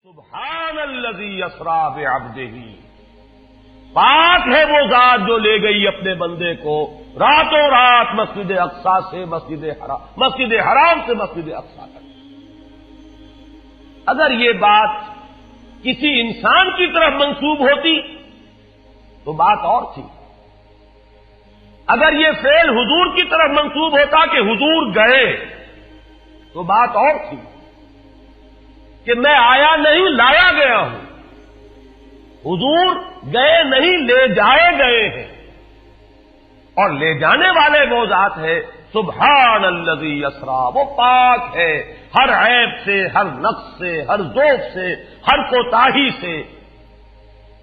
سبحان الذی اسری بعبدہ، پاک ہے وہ ذات جو لے گئی اپنے بندے کو راتوں رات مسجد اقصی سے مسجد حرام سے مسجد اقصی تک۔ اگر یہ بات کسی انسان کی طرف منسوب ہوتی تو بات اور تھی، اگر یہ فعل حضور کی طرف منسوب ہوتا کہ حضور گئے تو بات اور تھی کہ میں آیا نہیں لایا گیا ہوں، حضور گئے نہیں لے جائے گئے ہیں، اور لے جانے والے وہ ذات ہے سبحان الذی اسری، وہ پاک ہے ہر عیب سے، ہر نقص سے، ہر ذوق سے، ہر کوتاہی سے،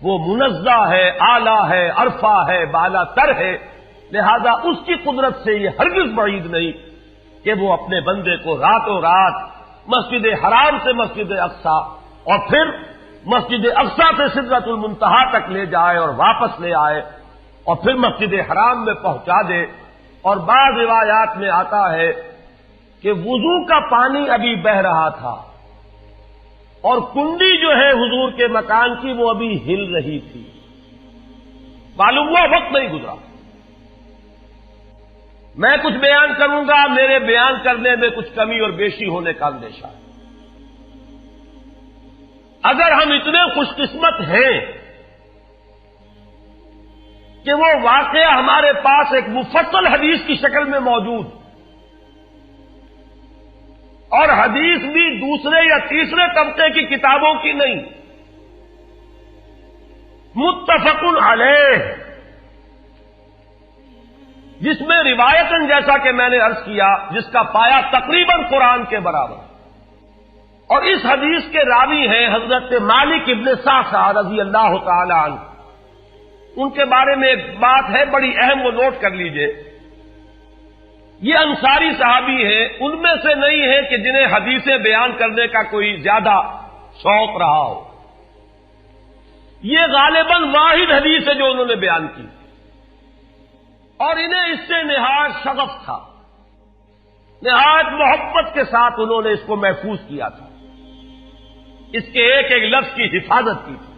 وہ منزہ ہے، اعلی ہے، عرفہ ہے، بالا تر ہے، لہذا اس کی قدرت سے یہ ہرگز بعید نہیں کہ وہ اپنے بندے کو راتوں رات مسجد حرام سے مسجد اقصی اور پھر مسجد اقصی سے سدرۃ المنتہا تک لے جائے اور واپس لے آئے اور پھر مسجد حرام میں پہنچا دے۔ اور بعض روایات میں آتا ہے کہ وضو کا پانی ابھی بہ رہا تھا اور کنڈی جو ہے حضور کے مکان کی وہ ابھی ہل رہی تھی، معلوم ہوا وقت نہیں گزرا۔ میں کچھ بیان کروں گا، میرے بیان کرنے میں کچھ کمی اور بیشی ہونے کا اندیشہ ہے۔ اگر ہم اتنے خوش قسمت ہیں کہ وہ واقعہ ہمارے پاس ایک مفصل حدیث کی شکل میں موجود، اور حدیث بھی دوسرے یا تیسرے طبقے کی کتابوں کی نہیں، متفق علیہ، جس میں روایتاً جیسا کہ میں نے عرض کیا جس کا پایا تقریباً قرآن کے برابر، اور اس حدیث کے راوی ہیں حضرت مالک ابن صعصعہ رضی اللہ تعالی عنہ۔ ان کے بارے میں ایک بات ہے بڑی اہم، وہ نوٹ کر لیجئے۔ یہ انصاری صحابی ہیں، ان میں سے نہیں ہے کہ جنہیں حدیثیں بیان کرنے کا کوئی زیادہ شوق رہا ہو، یہ غالباً واحد حدیث ہے جو انہوں نے بیان کی، اور انہیں اس سے نہایت شغف تھا، نہایت محبت کے ساتھ انہوں نے اس کو محفوظ کیا تھا، اس کے ایک ایک لفظ کی حفاظت کی تھی۔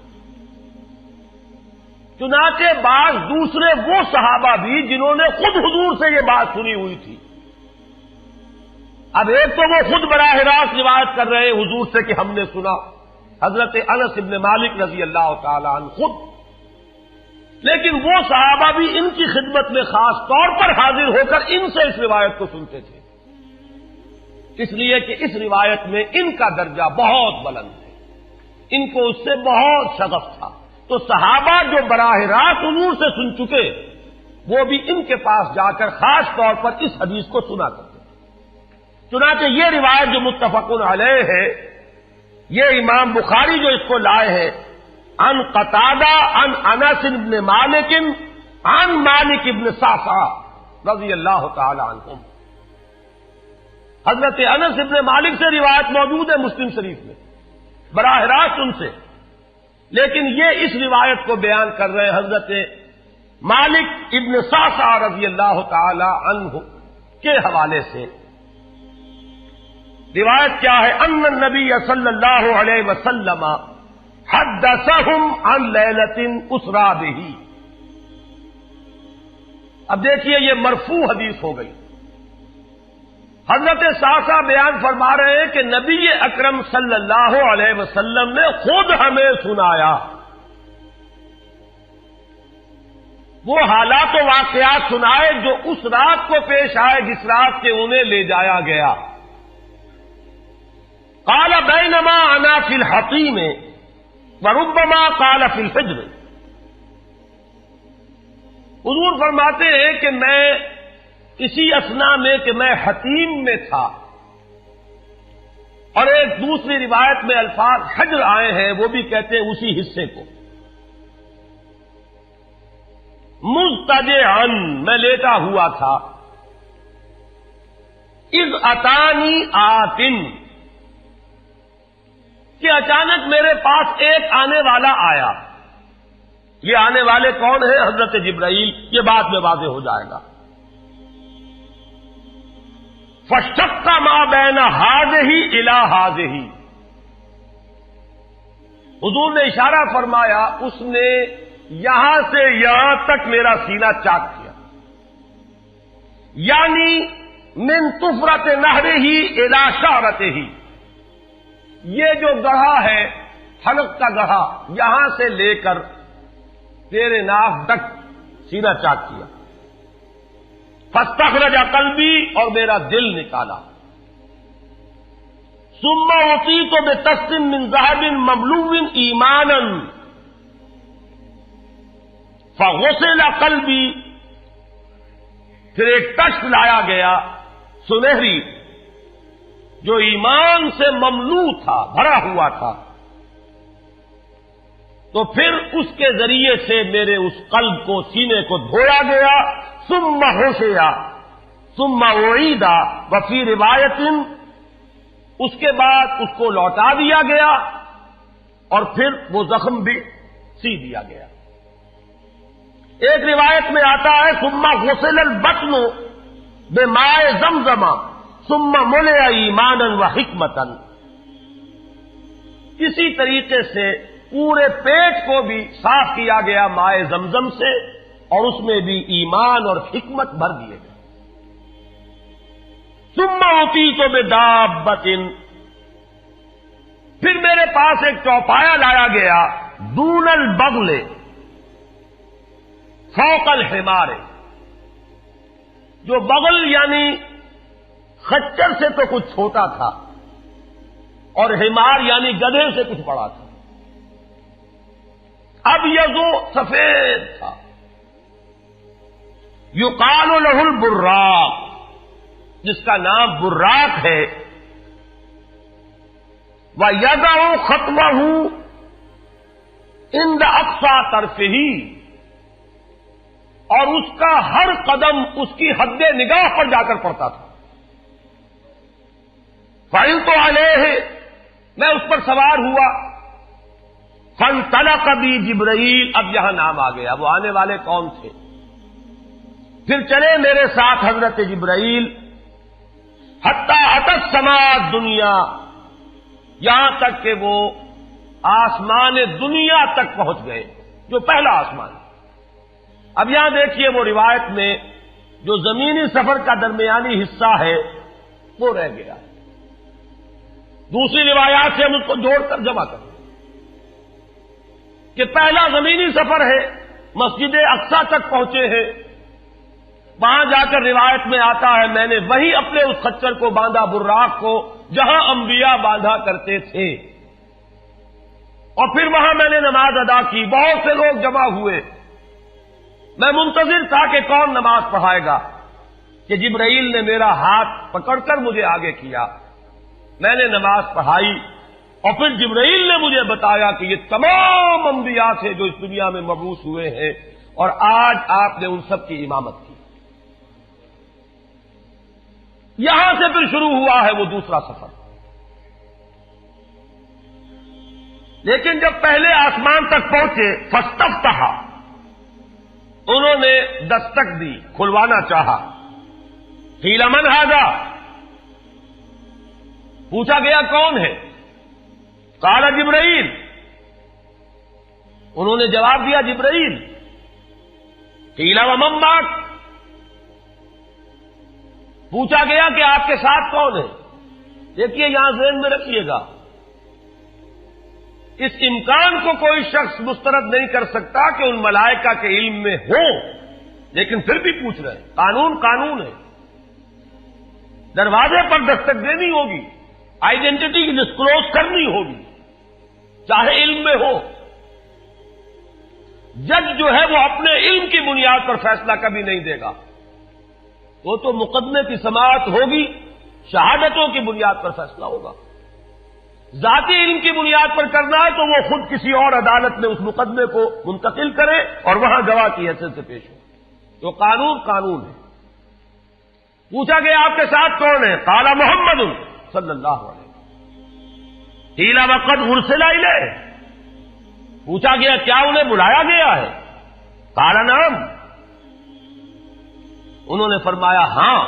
چنانچہ بعض دوسرے وہ صحابہ بھی جنہوں نے خود حضور سے یہ بات سنی ہوئی تھی، اب ایک تو وہ خود براہ راست روایت کر رہے حضور سے کہ ہم نے سنا، حضرت انس ابن مالک رضی اللہ تعالی عنہ خود، لیکن وہ صحابہ بھی ان کی خدمت میں خاص طور پر حاضر ہو کر ان سے اس روایت کو سنتے تھے، اس لیے کہ اس روایت میں ان کا درجہ بہت بلند ہے، ان کو اس سے بہت شغف تھا۔ تو صحابہ جو براہ راست حضور سے سن چکے وہ بھی ان کے پاس جا کر خاص طور پر اس حدیث کو سنا کرتے تھے۔ چنانچہ یہ روایت جو متفق علیہ ہے، یہ امام بخاری جو اس کو لائے ہیں عن قتادہ عن انس بن مالک عن مالک ابن صعصعہ رضی اللہ تعالی عنہم، حضرت انس ابن مالک سے روایت موجود ہے مسلم شریف میں براہ راست ان سے، لیکن یہ اس روایت کو بیان کر رہے ہیں حضرت مالک ابن صعصعہ رضی اللہ تعالی عنہ کے حوالے سے۔ روایت کیا ہے؟ ان النبی صلی اللہ علیہ وسلم حدثہم عن لیلۃ اسری بہ۔ اب دیکھیے یہ مرفوع حدیث ہو گئی، حضرت صعصعہ بیان فرما رہے ہیں کہ نبی اکرم صلی اللہ علیہ وسلم نے خود ہمیں سنایا، وہ حالات و واقعات سنائے جو اس رات کو پیش آئے جس رات کے انہیں لے جایا گیا۔ قال بینما انا فی الحطیم وربما قال فی الفجر، حضور فرماتے ہیں کہ میں اسی اثنا میں کہ میں حتیم میں تھا، اور ایک دوسری روایت میں الفاظ حجر آئے ہیں، وہ بھی کہتے ہیں اسی حصے کو، مضطجعا میں لیٹا ہوا تھا، اذ اتانی آتن کہ اچانک میرے پاس ایک آنے والا آیا۔ یہ آنے والے کون ہیں؟ حضرت جبرائیل، یہ بعد میں واضح ہو جائے گا۔ فَاشْتَقَّ مَا بَيْنَ هَٰذِهِ إِلَىٰ هَٰذِهِ، حضور نے اشارہ فرمایا، اس نے یہاں سے یہاں تک میرا سینہ چاک کیا، یعنی من طفرت نہرہ ہی الی شعرتہ ہی، یہ جو گڑھا ہے حلق کا گڑھا، یہاں سے لے کر تیرے ناک تک سینہ چاک کیا، فاستخرج قلبی، اور میرا دل نکالا، ثم اعطیت بطست من ذهب مملوء ایمانا فغسل قلبی، پھر ایک تشت لایا گیا سنہری جو ایمان سے مملو تھا، بھرا ہوا تھا، تو پھر اس کے ذریعے سے میرے اس قلب کو، سینے کو دھویا گیا، ثم غسل ثم اعید، وفی روایت اس کے بعد اس کو لوٹا دیا گیا اور پھر وہ زخم بھی سی دیا گیا۔ ایک روایت میں آتا ہے ثم غسل البطن بماء زمزم ثم ملئ ایمانا وحکمتا، اسی طریقے سے پورے پیٹ کو بھی صاف کیا گیا مائے زمزم سے، اور اس میں بھی ایمان اور حکمت بھر دیے گئے۔ ثم اعطیت بدابۃ، پھر میرے پاس ایک چوپایا لایا گیا، دون البغل فوق الحمار، جو بغل یعنی خچر سے تو کچھ چھوٹا تھا، اور حمار یعنی گدھے سے کچھ بڑا تھا، اب یہ جو سفید تھا، یقال لہ البراق، جس کا نام براق ہے، وَيَدَعُ خَطْوَهُ عِنْدَ أَقْصَى طَرْفِهِ، اور اس کا ہر قدم اس کی حد نگاہ پر جا کر پڑتا تھا۔ فَعِلْتُ عَلَيْهِ، میں اس پر سوار ہوا، فَانْطَلَقَ بِي جِبْرَائِیل، اب یہاں نام آ گیا، وہ آنے والے کون تھے؟ پھر چلے میرے ساتھ حضرت جبرائیل، حتی اتی السماء الدنیا، یہاں تک کہ وہ آسمان دنیا تک پہنچ گئے، جو پہلا آسمان۔ اب یہاں دیکھیے وہ روایت میں جو زمینی سفر کا درمیانی حصہ ہے وہ رہ گیا ہے، دوسری روایات سے ہم اس کو جوڑ کر جمع کریں کہ پہلا زمینی سفر ہے، مسجد اقصیٰ تک پہنچے ہیں، وہاں جا کر روایت میں آتا ہے میں نے وہی اپنے اس خچر کو باندھا، براق کو، جہاں انبیاء باندھا کرتے تھے، اور پھر وہاں میں نے نماز ادا کی، بہت سے لوگ جمع ہوئے، میں منتظر تھا کہ کون نماز پڑھائے گا، کہ جبرائیل نے میرا ہاتھ پکڑ کر مجھے آگے کیا، میں نے نماز پڑھائی، اور پھر جبرائیل نے مجھے بتایا کہ یہ تمام انبیاء تھے جو اس دنیا میں مبعوث ہوئے ہیں، اور آج آپ نے ان سب کی امامت کی۔ یہاں سے پھر شروع ہوا ہے وہ دوسرا سفر، لیکن جب پہلے آسمان تک پہنچے، فاستفتح، انہوں نے دستک دی، کھلوانا چاہا، قیل من ھذا، پوچھا گیا کون ہے؟ قال جبرائیل، انہوں نے جواب دیا جبرائیل۔ قیل ومن معک، پوچھا گیا کہ آپ کے ساتھ کون ہے؟ دیکھیے یہاں ذہن میں رکھیے گا، اس امکان کو کوئی شخص مسترد نہیں کر سکتا کہ ان ملائکہ کے علم میں ہو، لیکن پھر بھی پوچھ رہے ہیں، قانون قانون ہے، دروازے پر دستک دینی ہوگی، آئیڈینٹی ڈسکلوز کرنی ہوگی، چاہے علم میں ہو۔ جج جو ہے وہ اپنے علم کی بنیاد پر فیصلہ کبھی نہیں دے گا، وہ تو مقدمے کی سماعت ہوگی، شہادتوں کی بنیاد پر فیصلہ ہوگا۔ ذاتی علم کی بنیاد پر کرنا ہے تو وہ خود کسی اور عدالت میں اس مقدمے کو منتقل کرے اور وہاں گواہ کی حیثیت سے پیش ہو، تو قانون قانون ہے۔ پوچھا گیا آپ کے ساتھ کون ہے؟ قال محمد صلی اللہ علیہ وسلم۔ قیل وقد ارسل الیہ، پوچھا گیا کیا انہیں بلایا گیا ہے؟ قال نعم، انہوں نے فرمایا ہاں۔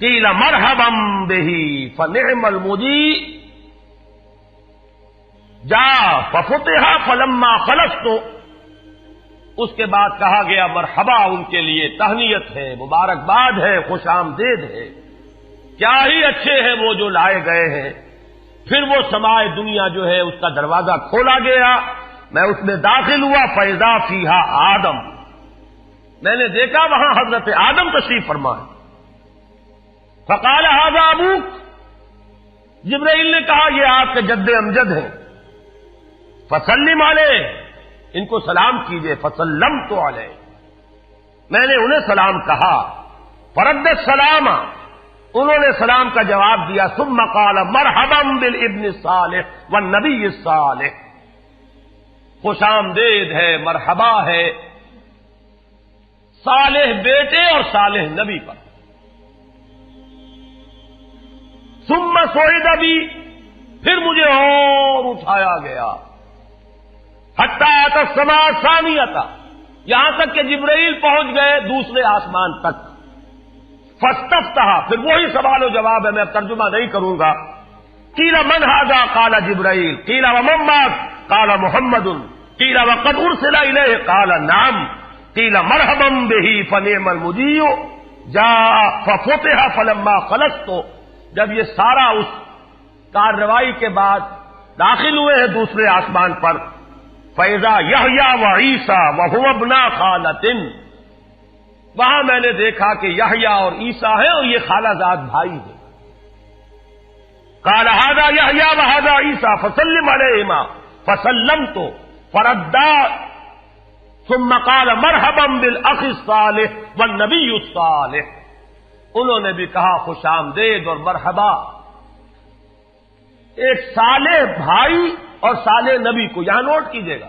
قیل مرحبا بہ فنعم المجیء، جا ففتح فلما خلصت، اس کے بعد کہا گیا مرحبا ان کے لیے، تہنیت ہے، مبارکباد ہے، خوش آمدید ہے، کیا ہی اچھے ہیں وہ جو لائے گئے ہیں۔ پھر وہ سمائے دنیا جو ہے اس کا دروازہ کھولا گیا، میں اس میں داخل ہوا، فیضا فیہا آدم، میں نے دیکھا وہاں حضرت آدم تشریف فرما ہے۔ فقال ھذا ابوک، جبرائیل نے کہا یہ آپ کے جد امجد ہیں، فسلم علیہ، ان کو سلام کیجئے، فسلمت علیہ، میں نے انہیں سلام کہا، فرد السلام، انہوں نے سلام کا جواب دیا، ثم قال مرحبا بالابن الصالح والنبی الصالح، خوش آمدید ہے، مرحبا ہے صالح بیٹے اور صالح نبی پر۔ ثم صعد بی، پھر مجھے اور اٹھایا گیا، حتی اتی السماء الثانیہ، یہاں تک کہ جبرائیل پہنچ گئے دوسرے آسمان تک۔ فاستفتح، پھر وہی سوال و جواب ہے، میں اب ترجمہ نہیں کروں گا۔ قیل من ھذا قال جبرائیل، قیل ومن معک قال محمد، قیل وقد ارسل الیہ قال نعم، قیل مرحبا بہ فنعم المجیء جاء ففتح فلما خلصت، جب یہ سارا اس کارروائی کے بعد داخل ہوئے ہیں دوسرے آسمان پر، فَإِذَا یحییٰ وعیسیٰ وَهُوَ ابْنَا خَالَةٍ، وہاں میں نے دیکھا کہ یحییٰ اور عیسیٰ ہیں اور یہ خالہ زاد بھائی ہیں۔ قال ھذا یحییٰ وھذا عیسیٰ فسلم علیہما، فسلمت فردا، ثم قال مرحبا بالاخ الصالح والنبی الصالح، انہوں نے بھی کہا خوش آمدید اور مرحبا ایک صالح بھائی اور صالح نبی کو، یہاں نوٹ کیجئے گا،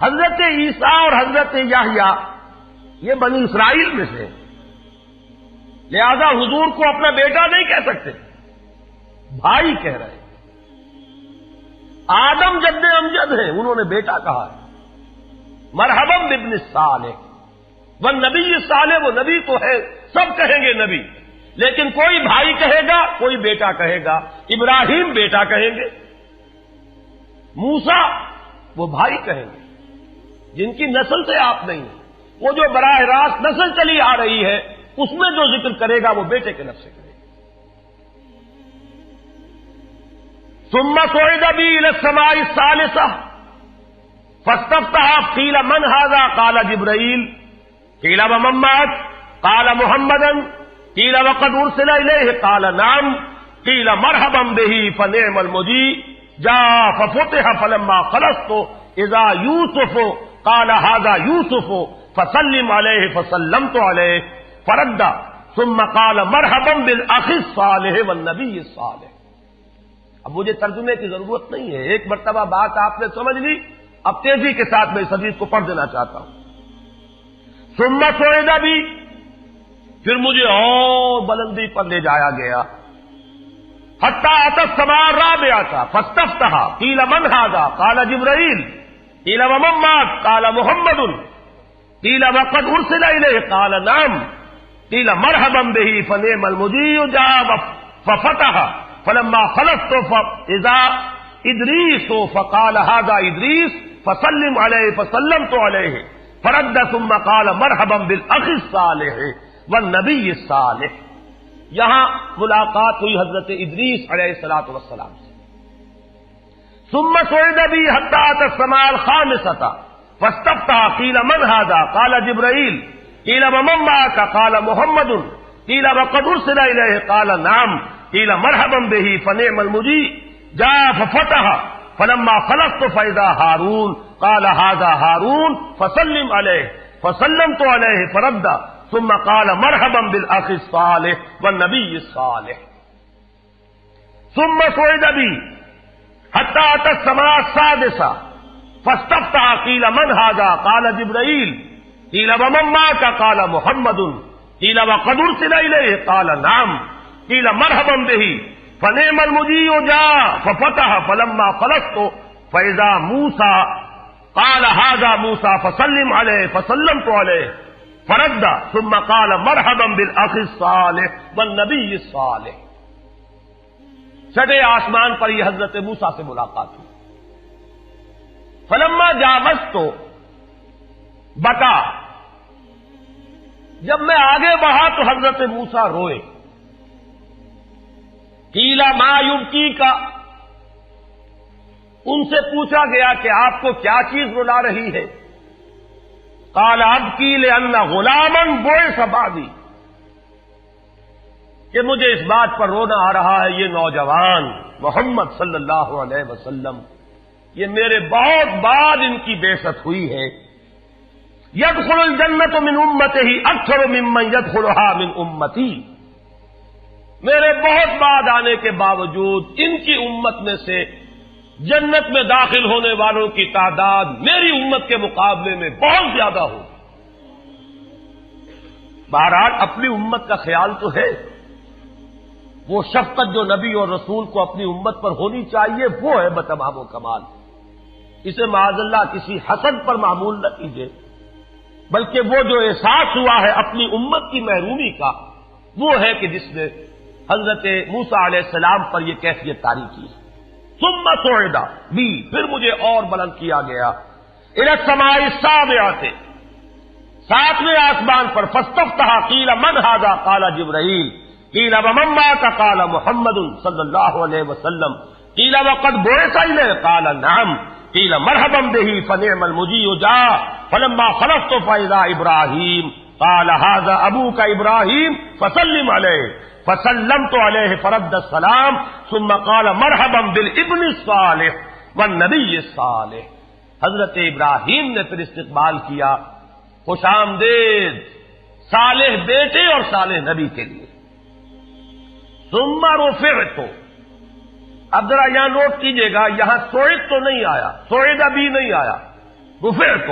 حضرت عیسیٰ اور حضرت یحییٰ یہ بنی اسرائیل میں سے، لہذا حضور کو اپنا بیٹا نہیں کہہ سکتے، بھائی کہہ رہے ہیں۔ آدم جد امجد ہیں، انہوں نے بیٹا کہا ہے، مرحبا بابن الصالح والنبی الصالح، وہ نبی تو ہے، سب کہیں گے نبی، لیکن کوئی بھائی کہے گا، کوئی بیٹا کہے گا، ابراہیم بیٹا کہیں گے، موسیٰ وہ بھائی کہیں گے، جن کی نسل سے آپ نہیں ہیں، وہ جو براہ راست نسل چلی آ رہی ہے اس میں جو ذکر کرے گا وہ بیٹے کے لفظ سے کرے گا۔ ثم صعد بی الی السماء الثالثہ فاستفتح، قیل من ھذا قال جبرائیل، قیل ومن معک قال محمدا، قیل وقد ارسل الیہ قال نعم، قیل مرحبا بہ فنعم المجیء جاء ففتح فلما خلصت اذا یوسف قال ھذا یوسف فسلم علیہ، فسلمت علیہ، فرد ثم قال مرحبا بالاخ الصالح والنبی الصالح۔ اب مجھے ترجمے کی ضرورت نہیں ہے، ایک مرتبہ بات آپ نے سمجھ لی، اب تیزی کے ساتھ میں اس حدیث کو پڑھ دینا چاہتا ہوں۔ ثم صعد بی، پھر مجھے اور بلندی پر لے جایا گیا، حتی اتی السماء الرابعہ فاستفتح، قیل من ھذا قال جبرائیل، قیل ومن معک قال محمد، قیل وقد ارسل الیہ قال نعم، قیل مرحبا بہ فنعم المجیء جاء ففتح فلما خلصت فاذا ادریس فقال ھذا ادریس فسلم علیہ، فسلمت علیہ، فرد ثم قال مرحبا بالاخ الصالح والنبی الصالح۔ یہاں ملاقات ہوئی حضرت ادریس علیہ الصلوۃ والسلام سے۔ ثم صعد بی حتی اتی السماء الخامسۃ فاستفتح، قیل من ھذا قال جبرائیل، قیل ومن معک قال محمد، قیل وقد ارسل الیہ قال نعم، قیل مرحبا بہ فنعم المجیء جاء ففتح فلما خلصت فاذا ہارون قال ھذا ہارون فسلم علیہ، فسلمت علیہ، فرد ثم قال مرحبا بالاخ الصالح والنبی الصالح۔ ثم صعد بی حتی اتی السماء السادسہ فاستفتح، قیل من ھذا قال جبرائیل، قیل ومن معک قال محمد، قیل وقد ارسل الیہ قال نعم، قیل مرحبا بہ فنعم المجیء جاء ففتح فلما خلصت فاذا موسیٰ قال ھذا موسیٰ فسلم علیہ، فسلمت علیہ، فرد ثم قال مرحبا بالاخ الصالح والنبی الصالح۔ چھٹے آسمان پر یہ حضرت موسیٰ سے ملاقات ہوئی. فلما جاوزت بتا، جب میں آگے بڑھا تو حضرت موسیٰ روئے. قیل ما یبکیک، ان سے پوچھا گیا کہ آپ کو کیا چیز رلا رہی ہے؟ قال ابکی لأن غلاما بعث بعدی، کہ مجھے اس بات پر رونا آ رہا ہے یہ نوجوان محمد صلی اللہ علیہ وسلم، یہ میرے بہت بعد ان کی بعثت ہوئی ہے. يدخل الجنت من امته اکثر ممن يدخلها من امتی، میرے بہت بعد آنے کے باوجود ان کی امت میں سے جنت میں داخل ہونے والوں کی تعداد میری امت کے مقابلے میں بہت زیادہ ہوگی. بہرحال اپنی امت کا خیال تو ہے، وہ شفقت جو نبی اور رسول کو اپنی امت پر ہونی چاہیے وہ ہے بتمام و کمال. اسے معاذ اللہ کسی حسد پر معمول نہ کیجیے، بلکہ وہ جو احساس ہوا ہے اپنی امت کی محرومی کا، وہ ہے کہ جس نے حضرت موسیٰ علیہ السلام پر یہ کیفیت طاری کی. ثم صعد بی، پھر مجھے اور بلند کیا گیا الی السماء السابعۃ، ساتویں آسمان پر. فاستفتح قیل من ھذا قال جبرائیل، قیل ومن معک قال محمد صلی اللہ علیہ وسلم، قیل وقد بعث الیہ قال نعم، قیل مرحبا به فنعم المجیء جاء. فلما خلصت فاذا ابراہیم قال ھذا ابوک ابراہیم فسلم علیہ، فسلمت علیہ فرد السلام ثم قال مرحبا بالابن الصالح والنبی الصالح. حضرت ابراہیم نے پھر استقبال کیا، خوش آمدید صالح بیٹے اور صالح نبی کے لیے. ثم رفعت، اب ذرا یہاں نوٹ کیجئے گا، یہاں سوئد تو نہیں آیا، سوئد ابھی نہیں آیا، رفعت.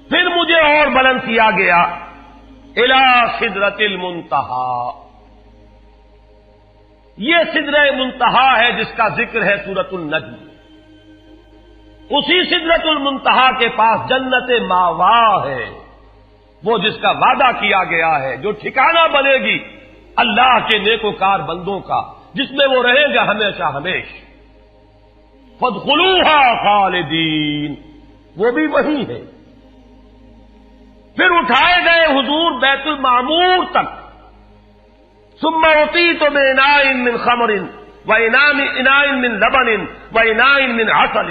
پھر مجھے اور بلند کیا گیا الی سدرۃ المنتہی. یہ سدرہ منتہا ہے جس کا ذکر ہے سورۃ النجم. اسی سدرۃ المنتہا کے پاس جنت ماوا ہے، وہ جس کا وعدہ کیا گیا ہے، جو ٹھکانہ بنے گی اللہ کے نیکوکار بندوں کا، جس میں وہ رہیں گا ہمیشہ ہمیش. فادخلوها خالدین، وہ بھی وہی ہے. پھر اٹھائے گئے حضور بیت المعمور تک. ثم اعطیت باناء من خمر واناء من لبن واناء من عسل.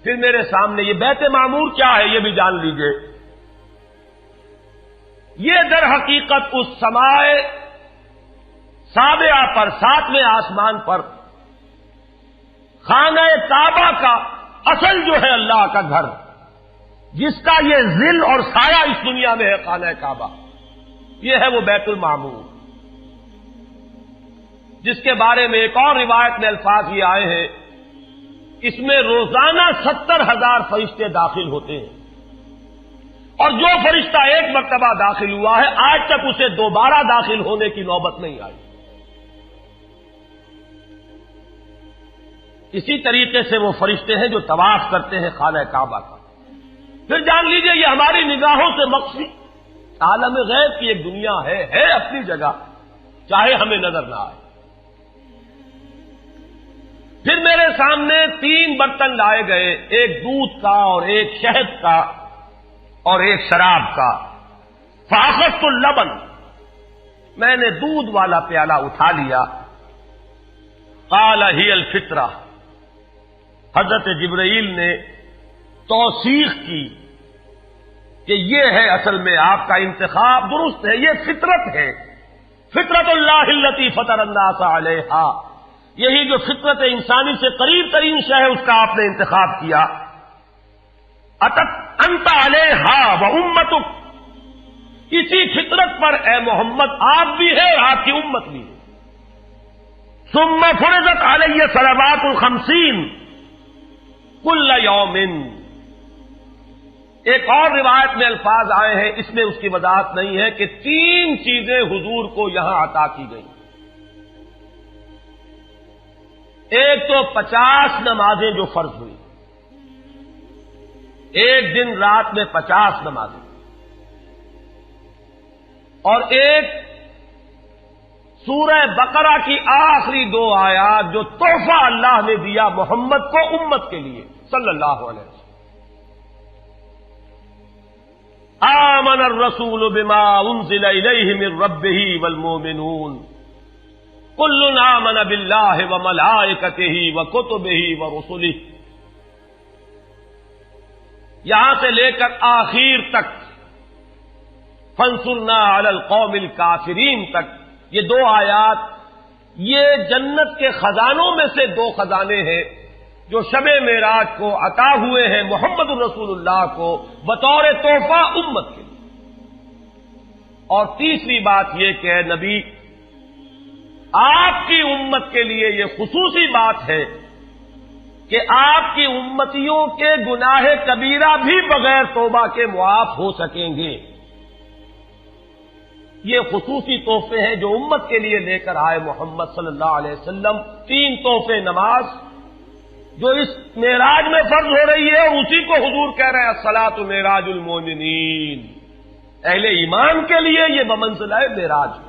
پھر میرے سامنے یہ بیت معمور کیا ہے یہ بھی جان لیجئے. یہ در حقیقت اس سماء سابعہ پر، ساتویں آسمان پر خانہ کعبہ کا اصل جو ہے اللہ کا گھر، جس کا یہ ظل اور سایہ اس دنیا میں ہے خانہ کعبہ، یہ ہے وہ بیت المعمور، جس کے بارے میں ایک اور روایت میں الفاظ یہ آئے ہیں، اس میں روزانہ 70,000 فرشتے داخل ہوتے ہیں، اور جو فرشتہ ایک مرتبہ داخل ہوا ہے آج تک اسے دوبارہ داخل ہونے کی نوبت نہیں آئی. اسی طریقے سے وہ فرشتے ہیں جو طواف کرتے ہیں خانہ کعبہ کا. پھر جان لیجئے یہ ہماری نگاہوں سے مخفی عالم غیب کی ایک دنیا ہے اپنی جگہ، چاہے ہمیں نظر نہ آئے. پھر میرے سامنے 3 برتن لائے گئے، ایک دودھ کا اور ایک شہد کا اور ایک شراب کا. فاخذت اللبن، میں نے دودھ والا پیالہ اٹھا لیا. قال ہی الفطرہ، حضرت جبرائیل نے توثیق کی کہ یہ ہے اصل میں آپ کا انتخاب درست ہے، یہ فطرت ہے. فطرت اللہ التی فطر الناس علیہا، یہی جو فطرت انسانی سے قریب ترین شے ہے اس کا آپ نے انتخاب کیا. اتت انت علیہا و امتک، اسی فطرت پر اے محمد آپ بھی ہے اور آپ کی امت بھی ہے. ثم فرضت علیہ صلوات 50 کل یوم. ایک اور روایت میں الفاظ آئے ہیں، اس میں اس کی وضاحت نہیں ہے کہ 3 چیزیں حضور کو یہاں عطا کی گئی. ایک تو 50 نمازیں جو فرض ہوئی، ایک دن رات میں 50 نمازیں، اور ایک سورہ بقرہ کی آخری 2 آیات جو تحفہ اللہ نے دیا محمد کو امت کے لیے صلی اللہ علیہ وسلم. آمن الرسول بما انزل الیہ من ربہ والمؤمنون کل آمن باللہ وملائکتہ وکتبہ ورسلہ. یہاں سے لے کر آخر تک فانصرنا علی القوم الکافرین تک یہ 2 آیات یہ جنت کے خزانوں میں سے 2 خزانے ہیں جو شب معراج کو عطا ہوئے ہیں محمد الرسول اللہ کو بطور تحفہ امت کے لیے. اور تیسری بات یہ کہ اے نبی آپ کی امت کے لیے یہ خصوصی بات ہے کہ آپ کی امتیوں کے گناہ کبیرہ بھی بغیر توبہ کے معاف ہو سکیں گے. یہ خصوصی تحفے ہیں جو امت کے لیے لے کر آئے محمد صلی اللہ علیہ وسلم. 3 تحفے نماز جو اس معراج میں فرض ہو رہی ہے اور اسی کو حضور کہہ رہے ہیں الصلاۃ معراج المومنین. اہل ایمان کے لیے یہ بمنزلہ معراج ہے.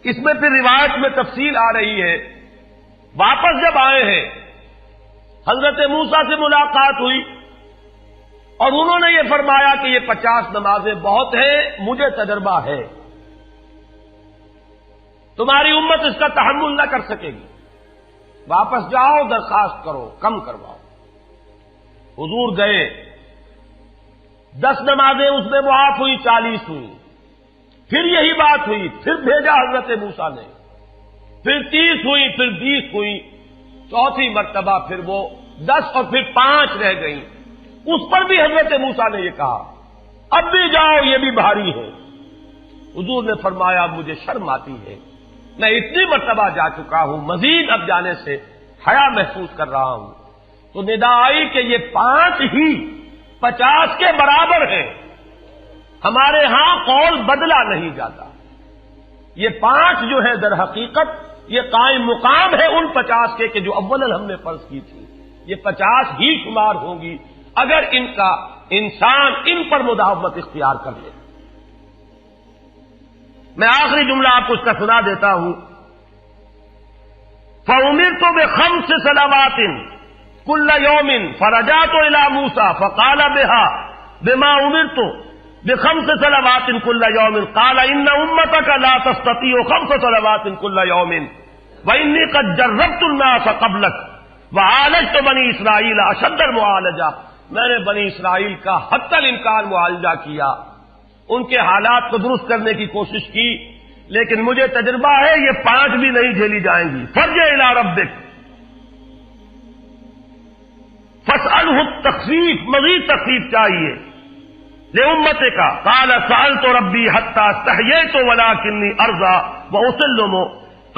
اس میں پھر روایت میں تفصیل آ رہی ہے. واپس جب آئے ہیں حضرت موسیٰ سے ملاقات ہوئی اور انہوں نے یہ فرمایا کہ یہ 50 نمازیں بہت ہیں, مجھے تجربہ ہے, تمہاری امت اس کا تحمل نہ کر سکے گی, واپس جاؤ درخواست کرو کم کرواؤ. حضور گئے, 10 نمازیں اس میں معاف ہوئی, 40 ہوئی. پھر یہی بات ہوئی, پھر بھیجا حضرت موسیٰ نے, پھر 30 ہوئی, پھر 20 ہوئی, چوتھی مرتبہ پھر وہ 10 اور پھر 5 رہ گئیں. اس پر بھی حضرت موسیٰ نے یہ کہا اب بھی جاؤ یہ بھی بھاری ہے. حضور نے فرمایا مجھے شرم آتی ہے, میں اتنی مرتبہ جا چکا ہوں, مزید اب جانے سے حیا محسوس کر رہا ہوں. تو ندا آئی کہ یہ 5 ہی 50 کے برابر ہیں. ہمارے ہاں قول بدلا نہیں جاتا. یہ 5 جو ہے در حقیقت یہ قائم مقام ہے ان 50 کے کہ جو اولاً ہم نے فرض کی تھی. یہ 50 ہی شمار ہوں گی اگر ان کا انسان ان پر مداومت اختیار کر لے. میں آخری جملہ آپ کو اس کا سنا دیتا ہوں. فَأُمِرْتُ بِخَمْسِ صَلَوَاتٍ كُلَّ يَوْمٍ فَرَجَعْتُ إِلَىٰ مُوسَىٰ فَقَالَ بِمَا أُمِرْتُ بِخَمْسِ صَلَوَاتٍ كُلَّ يَوْمٍ قَالَ إِنَّ أُمَّتَكَ لَا تَسْتَطِيعُ 5 صَلَوَاتٍ كُلَّ يَوْمٍ وَإِنِّي قَدْ جَرَّبْتُ النَّاسَ قَبْلَكَ وَعَالَجْتُ بَنِي إِسْرَائِيلَ أَشَدَّ الْمُعَالَجَةِ. میں نے بنی اسرائیل کا حتی الامکان معالجہ کیا, ان کے حالات کو درست کرنے کی کوشش کی, لیکن مجھے تجربہ ہے یہ 5 بھی نہیں جھیلی جائیں گی. فَارْجِعْ إِلَىٰ رَبِّكَ فَاسْأَلْهُ التَّخْفِيفَ, مزید تخفیف چاہیے لِأُمَّتِكَ. قَالَ سَأَلْتُ رَبِّي حَتَّىٰ اسْتَحْيَيْتُ وَلَٰكِنِّي أَرْضَىٰ وَأُسِلُّمُ.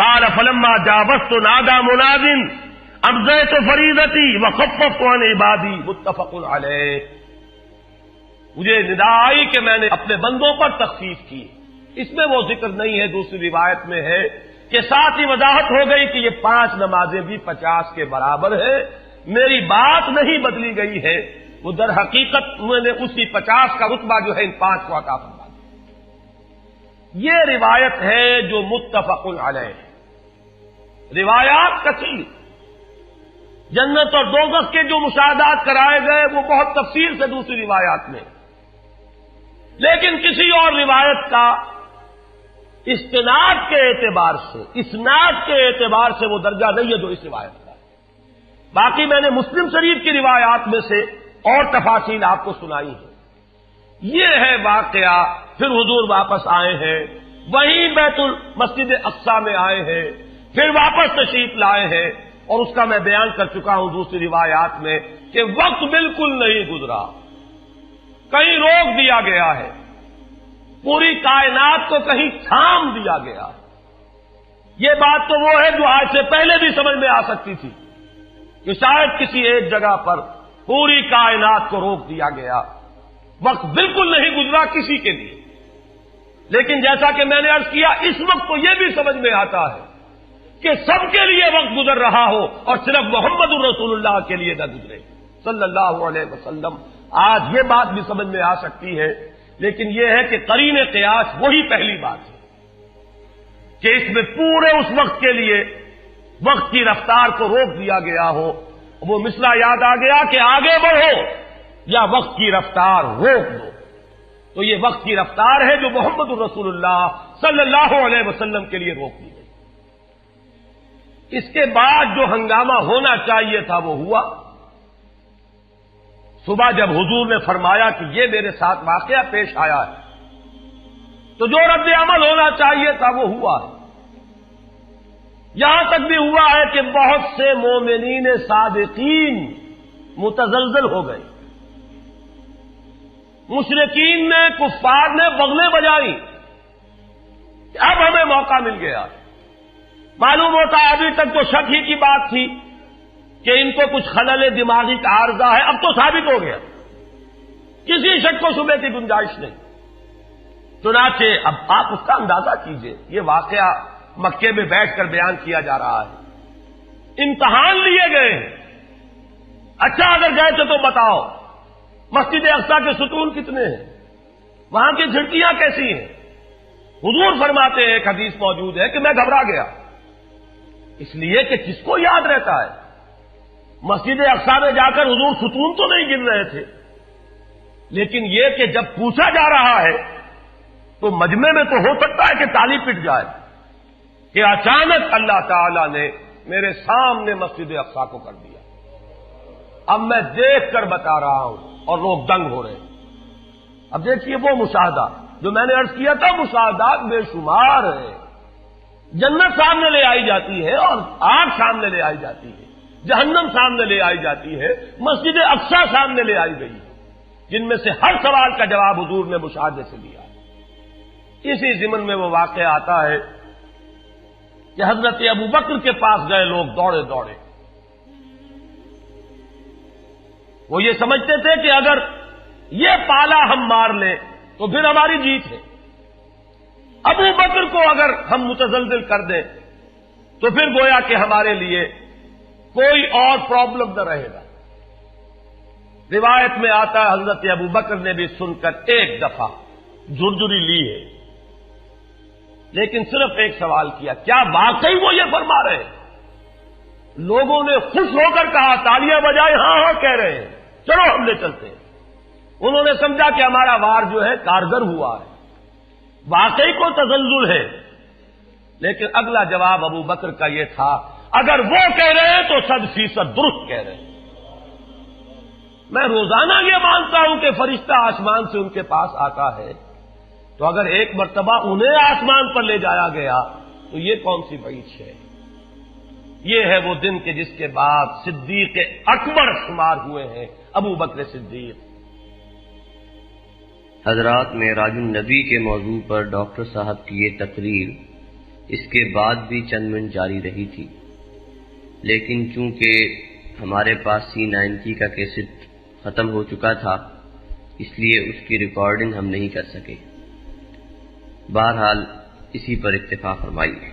قَالَ فَلَمَّا جَاوَزْتُ نَادَىٰ مُنَادٍ ابزیت فریضتی وخففت عن عبادی. متفق علیہ. مجھے ندا آئی کہ میں نے اپنے بندوں پر تخفیف کی. اس میں وہ ذکر نہیں ہے, دوسری روایت میں ہے کہ ساتھ ہی وضاحت ہو گئی کہ یہ 5 نمازیں بھی 50 کے برابر ہے. میری بات نہیں بدلی گئی ہے, وہ در حقیقت میں نے اسی 50 کا رتبہ جو ہے ان 5 کو عطا فرما دیا. یہ روایت ہے جو متفق علیہ ہے. روایات کثیر, جنت اور دوزخ کے جو مشاہدات کرائے گئے وہ بہت تفصیل سے دوسری روایات میں, لیکن کسی اور روایت کا استناد کے اعتبار سے, اسناد کے اعتبار سے وہ درجہ نہیں ہے جو اس روایت کا ہے. باقی میں نے مسلم شریف کی روایات میں سے اور تفاصیل آپ کو سنائی ہے. یہ ہے واقعہ. پھر حضور واپس آئے ہیں, وہیں بیت المسجد اقصی میں آئے ہیں, پھر واپس تشریف لائے ہیں, اور اس کا میں بیان کر چکا ہوں دوسری روایات میں کہ وقت بالکل نہیں گزرا, کہیں روک دیا گیا ہے, پوری کائنات کو کہیں تھام دیا گیا. یہ بات تو وہ ہے جو آج سے پہلے بھی سمجھ میں آ سکتی تھی کہ شاید کسی ایک جگہ پر پوری کائنات کو روک دیا گیا. وقت بالکل نہیں گزرا کسی کے لیے. لیکن جیسا کہ میں نے عرض کیا, اس وقت تو یہ بھی سمجھ میں آتا ہے کہ سب کے لیے وقت گزر رہا ہو اور صرف محمد الرسول اللہ کے لیے نہ گزرے صلی اللہ علیہ وسلم. آج یہ بات بھی سمجھ میں آ سکتی ہے, لیکن یہ ہے کہ قرین قیاس وہی پہلی بات ہے. کہ اس میں پورے اس وقت کے لیے وقت کی رفتار کو روک دیا گیا ہو، وہ مسئلہ یاد آ گیا کہ آگے بڑھو یا وقت کی رفتار روک دو۔ تو یہ وقت کی رفتار ہے جو محمد الرسول اللہ صلی اللہ علیہ وسلم کے لیے روک دی گئی۔ اس کے بعد جو ہنگامہ ہونا چاہیے تھا وہ ہوا۔ صبح جب حضور نے فرمایا کہ یہ میرے ساتھ واقعہ پیش آیا ہے تو جو رد عمل ہونا چاہیے تھا وہ ہوا ہے۔ یہاں تک بھی ہوا ہے کہ بہت سے مومنین صادقین متزلزل ہو گئے، مشرکین نے، کفار نے بغلیں بجائی کہ اب ہمیں موقع مل گیا۔ معلوم ہوتا ہے ابھی تک تو شک ہی کی بات تھی کہ ان کو کچھ خلل دماغی کا عارضہ ہے، اب تو ثابت ہو گیا، کسی شک و شبے کی گنجائش نہیں۔ چنانچہ اب آپ اس کا اندازہ کیجئے، یہ واقعہ مکے میں بیٹھ کر بیان کیا جا رہا ہے، امتحان لیے گئے ہیں۔ اچھا اگر گئے تھے تو بتاؤ مسجد اقصی کے ستون کتنے ہیں، وہاں کی کھڑکیاں کیسی ہیں؟ حضور فرماتے ہیں، ایک حدیث موجود ہے کہ میں گھبرا گیا، اس لیے کہ کس کو یاد رہتا ہے، مسجد اقصی میں جا کر حضور ستون تو نہیں گن رہے تھے، لیکن یہ کہ جب پوچھا جا رہا ہے تو مجمع میں تو ہو سکتا ہے کہ تالی پٹ جائے کہ اچانک اللہ تعالی نے میرے سامنے مسجد اقصی کو کر دیا، اب میں دیکھ کر بتا رہا ہوں اور لوگ دنگ ہو رہے ہیں۔ اب دیکھیے وہ مشاہدہ جو میں نے عرض کیا تھا، مشاہدات بے شمار ہیں۔ جنت سامنے لے آئی جاتی ہے اور آگ سامنے لے آئی جاتی ہے، جہنم سامنے لے آئی جاتی ہے، مسجد اقصی سامنے لے آئی گئی ہے، جن میں سے ہر سوال کا جواب حضور نے مشاہدے سے دیا۔ اسی ضمن میں وہ واقعہ آتا ہے کہ حضرت ابوبکر کے پاس گئے لوگ دوڑے دوڑے، وہ یہ سمجھتے تھے کہ اگر یہ پالا ہم مار لیں تو پھر ہماری جیت ہے، ابوبکر کو اگر ہم متزلزل کر دیں تو پھر گویا کہ ہمارے لیے کوئی اور پرابلم نہ رہے گا۔ روایت میں آتا ہے حضرت ابوبکر نے بھی سن کر ایک دفعہ جھرجھری لی ہے، لیکن صرف ایک سوال کیا، کیا واقعی وہ یہ فرما رہے ہیں؟ لوگوں نے خوش ہو کر کہا، تالیاں بجائے، ہاں ہاں کہہ رہے ہیں، چلو ہم لے چلتے ہیں۔ انہوں نے سمجھا کہ ہمارا وار جو ہے کارگر ہوا ہے، واقعی کو تزلزل ہے، لیکن اگلا جواب ابوبکر کا یہ تھا، اگر وہ کہہ رہے ہیں تو 100% درست کہہ رہے ہیں۔ میں روزانہ یہ مانتا ہوں کہ فرشتہ آسمان سے ان کے پاس آتا ہے، تو اگر ایک مرتبہ انہیں آسمان پر لے جایا گیا تو یہ کون سی بعید ہے؟ یہ ہے وہ دن کہ جس کے بعد صدیق اکبر شمار ہوئے ہیں ابوبکر صدیق۔ حضرات، معراج النبی کے موضوع پر ڈاکٹر صاحب کی یہ تقریر اس کے بعد بھی چند منٹ جاری رہی تھی، لیکن چونکہ ہمارے پاس C90 کا کیسٹ ختم ہو چکا تھا، اس لیے اس کی ریکارڈنگ ہم نہیں کر سکے۔ بہرحال اسی پر اکتفا فرمائیے۔